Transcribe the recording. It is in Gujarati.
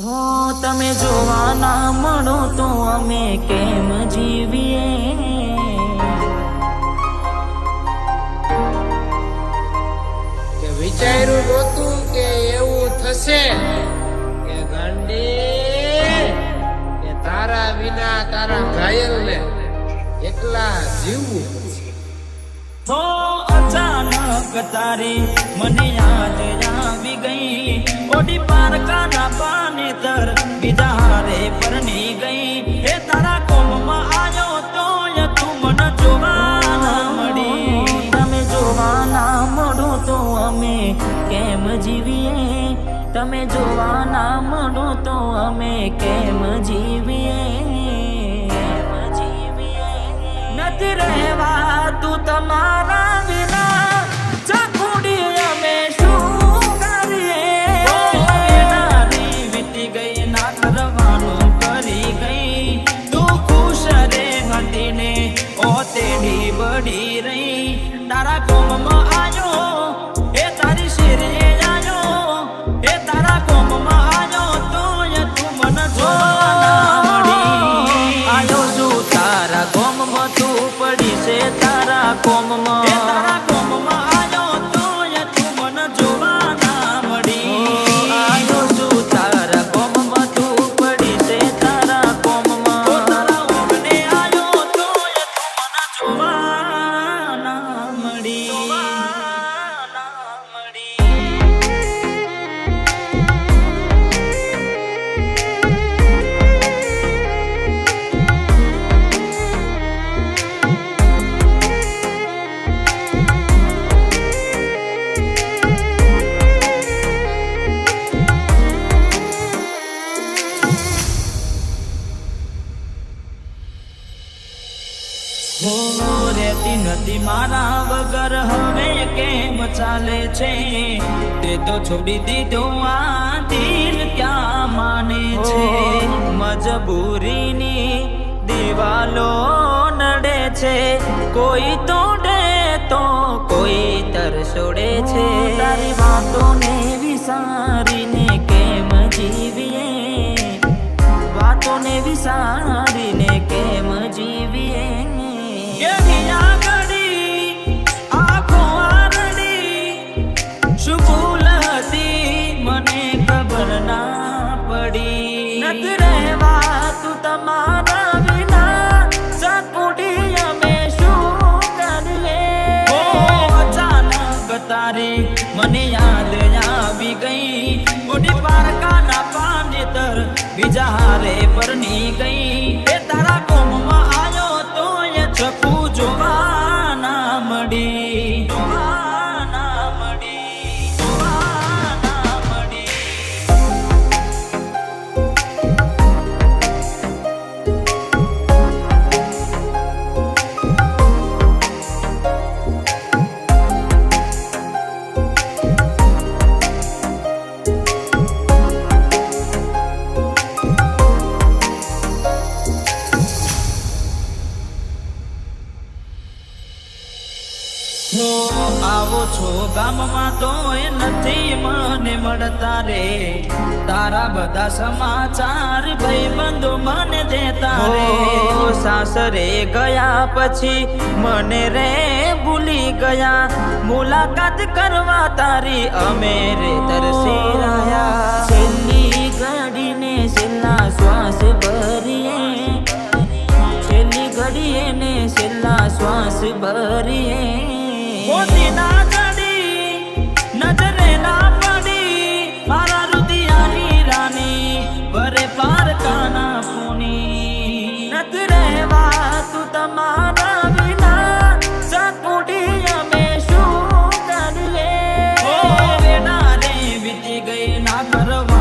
હો તમે જોવા ના મળો તો અમે કેમ જીવીએ? કે વિચાર્યું નહોતું કે એવું થશે કે ગાંડી કે તારા વિના તારા ઘાયલ ને એકલા જીવવું પડશે. તો અચાનક તારી મને યાદ આવી ગઈ, ઓડી પારકાના પાને તર બીજા હારે પરણી ગઈ. એ તારા કોમમાં આવ્યો તો તું મને જોવા ના મળી. તમે જોવા ના મળો તો અમે કેમ જીવીએ? તમે જોવા ના મળો તો અમે કેમ જીવીએ? નથી રહેવા તું તમારા વિના, ચાકુડી અમે શું કરીએ? નારી વીતી ગઈ ના કરવાનું કરી ગઈ, તું ખુશ રે હટીને ઓ તેડી બળી રહી. તારા કોમમાં આવ્યો એ તારી શેરે આવ્યો, એ તારા કોમમાં આવ્યો તો તું મને જોવા ના મળી. આવ્યો છું તારા કોમમાં, તું પડી છે તારા કોમમાં, એ તારા કોમમાં આવ્યો તો તું મને જોવા ના મળી. આવ્યો છું તારા કોમમાં, તું પડી છે તારા કોમમાં, તારા ઓગણે આવ્યો તો તું મને જોવા ના મળી. રહેતી નથી મારા વગર હવે કેમ ચાલે છે? તે તો છોડી દીધો આ દિલ ક્યાં માને છે? મજબૂરીની દિવાલો નડે છે, કોઈ તોડે તો કોઈ તરસોડે છે. તારી વાતોને વિસારીને કેમ જીવીએ? વાતોને વિસારીને કેમ જીવીએ? શું ભૂલ હતી મને ખબર ના પડી. નથી રહેવા તું તમારા વિના, ચાકુડી અમે શું કરીએ? અચાનક તારી મને યાદ આવી ગઈ, ઓડી પારકાના પાને તર બીજા હારે પરણી ગઈ. એ તારા કોમમાં આવ્યો તો એ છપું જોવા ના મળી. આવો છો ગામમાં તો એ નથી મને મળતા રે, તારા બધા સમાચાર ભાઈબંધો મને દેતા રે. સાસરે ગયા પછી મને રે ભૂલી ગયા, મુલાકાત કરવા તારી અમે રે તરસી રહ્યા. છેલ્લી ઘડીને છેલ્લા શ્વાસ ભરીએ, છેલ્લી ઘડીએ ને છેલ્લા શ્વાસ ભરીએ. મોતી ના ચડી નજરે ના પડી, મારા રુદિયાની રાની ભરે પારકાના પૂની. નથી રહેવા તું તમારા વિના, ચાકુડી અમે શું કરીએ? વેના રે વીતી ગઈ ના કરવા